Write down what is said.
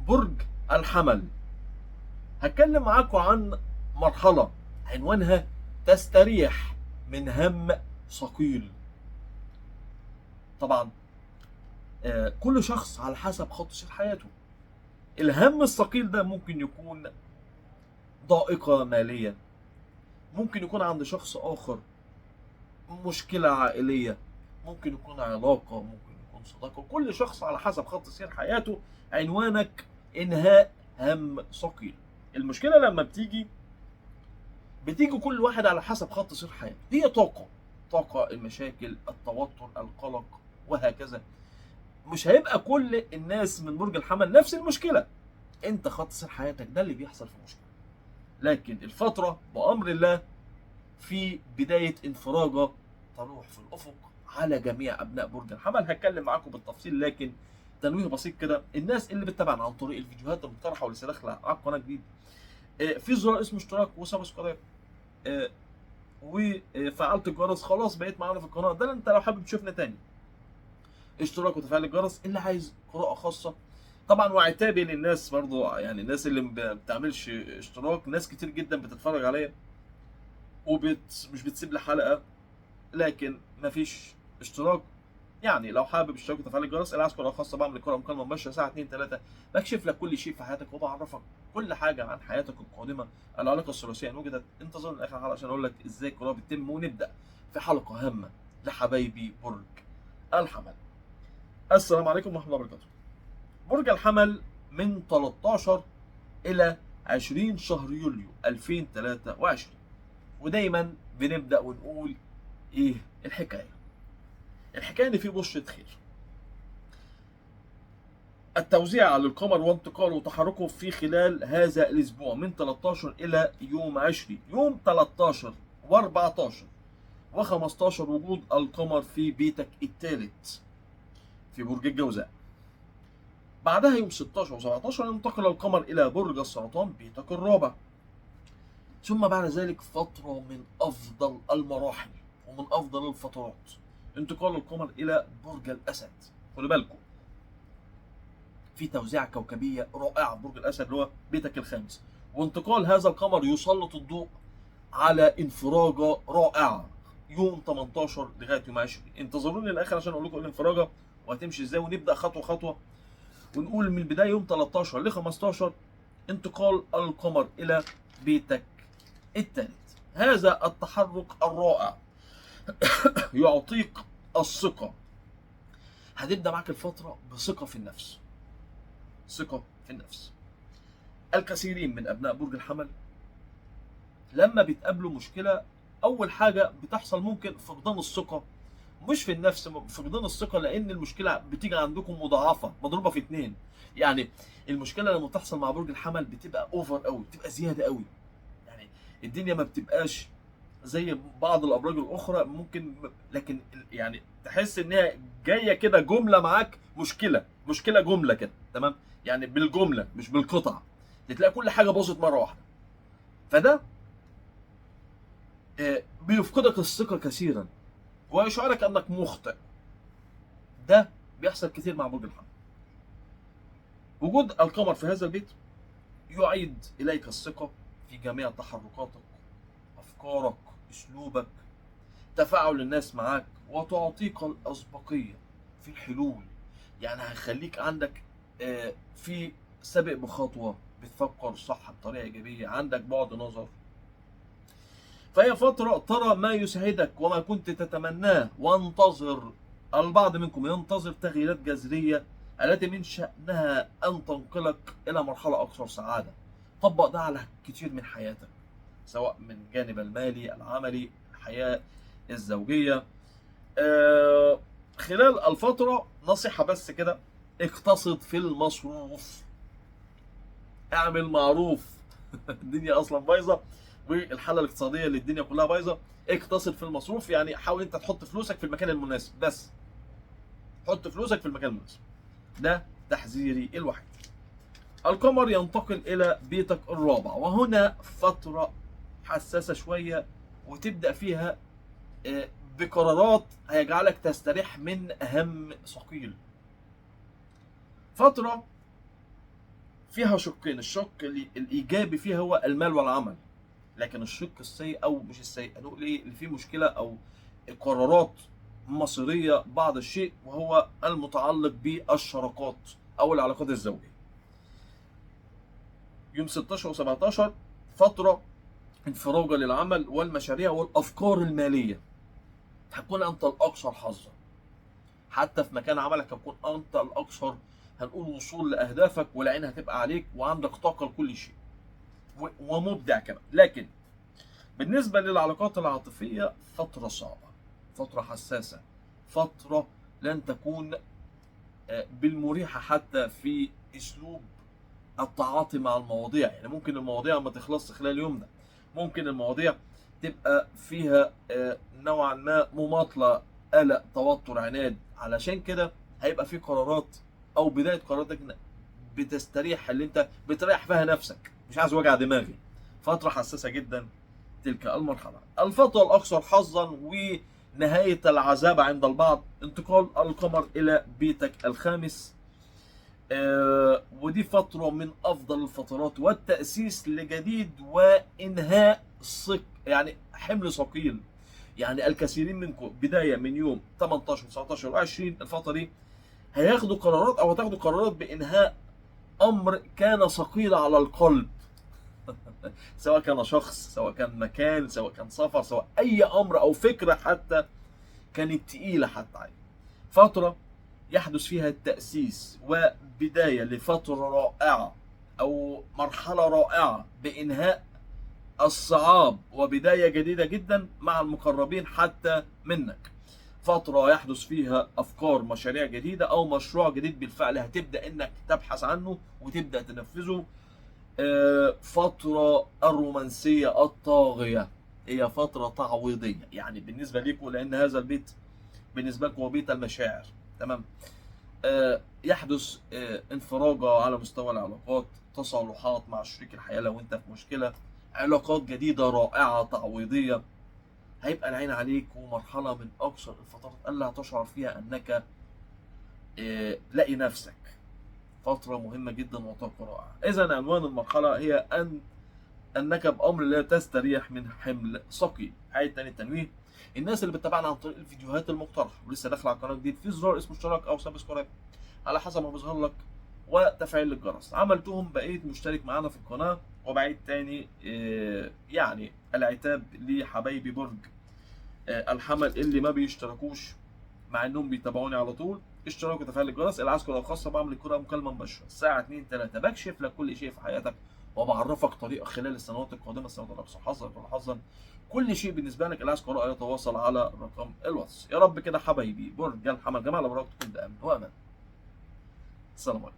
برج الحمل. هتكلم معاكم عن مرحلة عنوانها تستريح من هم ثقيل. طبعا كل شخص على حسب خط سير حياته. الهم الثقيل ده ممكن يكون ضائقة مالية، ممكن يكون عند شخص آخر مشكلة عائلية، ممكن يكون علاقة، ممكن يكون صداقة. كل شخص على حسب خط سير حياته عنوانك إنهاء هم ثقيل. المشكلة لما بتيجي كل واحد على حسب خط سير حياته. هي طاقة المشاكل، التوتر، القلق، وهكذا. مش هيبقى كل الناس من برج الحمل نفس المشكلة. انت خط سير حياتك ده اللي بيحصل في مشكلة. لكن الفترة بأمر الله في بداية انفراجة تروح في الأفق على جميع أبناء برج الحمل. هتكلم معاكم بالتفصيل، لكن تنويه بسيط كده. الناس اللي بتتابعنا عن طريق الفيديوهات المقترحة ولسه داخلة على القناة جديد، في زرار اسمه اشتراك وسبسكرايب، وفعلت الجرس، خلاص بقيت معانا في القناة. ده انت لو حابب تشوفنا تاني، اشتراك وتفعيل الجرس. اللي عايز قراءة خاصة طبعا، وعتابي للناس برضو، يعني الناس اللي ما بتعملش اشتراك. ناس كتير جدا بتتفرج عليا مش بتسيب لي حلقة، لكن مفيش اشتراك. يعني لو حابب اشتراك وتفعيل الجرس. اللي عايز قراءة خاصة بعمل قراءة مكالمة مباشرة ساعة 2 3، بكشف لك كل شيء في حياتك وبعرفك كل حاجة عن حياتك القادمة. العلاقة الثلاثية ان وجدت. انتظروا لاخر الحلقة عشان اقول لك ازاي القراءة بتتم، ونبدأ في حلقة هامة لحبايبي برج الحمل. السلام عليكم ورحمة الله وبركاته. برج الحمل من 13 إلى 20 شهر يوليو 2023. ودايما بنبدأ ونقول إيه الحكاية؟ الحكاية إن في بشرة خير. التوزيع على القمر وانتقاله وتحركه في خلال هذا الأسبوع من 13 إلى يوم 20. يوم 13 و14 و15 وجود القمر في بيتك الثالث في برج الجوزاء. بعدها يوم 16 و17 ينتقل القمر إلى برج السرطان بيتك الرابع. ثم بعد ذلك فترة من أفضل المراحل ومن أفضل الفترات، انتقال القمر إلى برج الأسد. خلوا بالكم، في توزيعة كوكبية رائعة في برج الأسد اللي هو بيتك الخامس. وانتقال هذا القمر يسلط الضوء على انفراجة رائعة يوم 18 لغاية يوم 20. انتظروني للآخر عشان أقول لكم الانفراجة وهتمشي إزاي، ونبدأ خطوة خطوة. ونقول من البداية يوم 13 ل 15 انتقال القمر إلى بيتك الثالث. هذا التحرك الرائع يعطيك الثقة. هتبدأ معك الفترة بثقة في النفس. ثقة في النفس. الكثيرين من أبناء برج الحمل لما بيتقابلوا مشكلة، أول حاجة بتحصل ممكن فقدان الثقة. مش في النفس، فقدان الثقة، لأن المشكلة بتيجي عندكم مضاعفة مضروبة في 2. يعني المشكلة لما بتحصل مع برج الحمل بتبقى أوفر قوي، بتبقى زيادة قوي. يعني الدنيا ما بتبقاش زي بعض الابراج الاخرى ممكن، لكن يعني تحس ان هي جايه كده جمله معاك، مشكله جمله كده، تمام؟ يعني بالجمله مش بالقطع. تلاقي كل حاجه باظت مره واحده. فده بيفقدك الثقه كثيرا ويشعرك انك مخطئ. ده بيحصل كتير مع برج الحمل. وجود القمر في هذا البيت يعيد اليك الثقه في جميع تحركاتك، افكارك، اسلوبك، تفاعل الناس معاك، وتعطيك الأسبقية في الحلول. يعني هيخليك عندك في سابق بخطوة، بتفكر صح بطريقة إيجابية، عندك بعد نظر. فهي فترة ترى ما يسعدك وما كنت تتمناه، وانتظر. البعض منكم ينتظر تغييرات جذرية التي من شأنها أن تنقلك إلى مرحلة أكثر سعادة. طبق ده على كتير من حياتك، سواء من جانب المالي، العملي، الحياة الزوجية. خلال الفترة نصيحة بس كده، اقتصد في المصروف، اعمل معروف. الدنيا اصلا بايظة، والحالة الاقتصادية اللي الدنيا كلها بايظة. اقتصد في المصروف، يعني حاول انت تحط فلوسك في المكان المناسب. بس حط فلوسك في المكان المناسب. ده تحذيري الوحيد. القمر ينتقل الى بيتك الرابع، وهنا فترة حساسة شوية، وتبدأ فيها بقرارات هيجعلك تستريح من هم ثقيل. فترة فيها شقين، الشق الايجابي فيها هو المال والعمل، لكن الشق السيء او مش السيء، هنقول ايه اللي فيه مشكله او قرارات مصيريه بعض الشيء، وهو المتعلق بالشراكات او العلاقات الزوجيه. يوم 16 و17 فتره انفراجه للعمل والمشاريع والافكار الماليه، هتكون انت الاكثر حظا، حتى في مكان عملك هتكون انت الاكثر هنقول وصول لاهدافك، والعين هتبقى عليك وعندك طاقه لكل شيء ومبدع كمان. لكن بالنسبه للعلاقات العاطفيه فتره صعبه، فتره حساسه، فتره لن تكون بالمريحه حتى في اسلوب التعاطي مع المواضيع. يعني ممكن المواضيع ما تخلصش خلال اليوم ده، ممكن المواضيع تبقى فيها نوعا ما مماطله، قلق، توتر، عناد. علشان كده هيبقى في قرارات او بدايه قراراتك بتستريح، اللي انت بتريح فيها نفسك، مش عايز وجع دماغي. فتره حساسه جدا تلك المرحله. الفتره الاكثر حظا ونهايه العذاب عند البعض، انتقال القمر الى بيتك الخامس. ودي فترة من أفضل الفترات، والتأسيس لجديد وإنهاء يعني حمل ثقيل. يعني الكثيرين منكم بداية من يوم 18 19 و20 الفترة دي هياخدوا قرارات أو هتاخدوا قرارات بإنهاء أمر كان ثقيل على القلب سواء كان شخص، سواء كان مكان، سواء كان سفر، سواء أي أمر أو فكرة حتى كانت تقيلة حتى عليك. فترة يحدث فيها التأسيس وبداية لفترة رائعة أو مرحلة رائعة بإنهاء الصعاب وبداية جديدة جدا مع المقربين حتى منك. فترة يحدث فيها أفكار مشاريع جديدة أو مشروع جديد بالفعل هتبدأ إنك تبحث عنه وتبدأ تنفذه. فترة الرومانسية الطاغية هي فترة تعويضية، يعني بالنسبة لكم، لأن هذا البيت بالنسبة لكم هو بيت المشاعر. تمام. يحدث انفراجة على مستوى العلاقات، تصالحات مع شريك الحياة لو انت في مشكلة، علاقات جديدة رائعة تعويضية. هيبقى العين عليك، ومرحلة من أكثر الفترات اللي هتشعر فيها أنك لاقي نفسك. فترة مهمة جدا وطاقة رائعة. إذا عنوان المرحلة هي أنك بأمر لا تستريح من حمل ثقيل. عيد تاني التنويه، الناس اللي بتتابعنا عن طريق الفيديوهات المقترحة ولسه داخل على القناة جديد، في زرار اسمه اشتراك أو سبسكرايب على حسب ما بيظهر لك، وتفعيل الجرس. عملتهم بقيت مشترك معانا في القناة. وبعيد تاني يعني العتاب لحبايبي برج الحمل اللي ما بيشتركوش مع انهم بيتابعوني على طول. اشتراك وتفعيل الجرس. اللي عايز كرة خاصة بعمل الكرة مكالمة مباشرة الساعة 2 3، بكشف لك كل شيء في حياتك وبعرفك طريقة خلال السنوات القادمة، السنوات الأكثر حظا حظا، كل شيء بالنسبة لك. اللي عايز قراءة يتواصل على رقم الواتس. يا رب كده حبايبي برج الحمل جميع الأبراج تكون بأمن وأمان. السلام عليكم.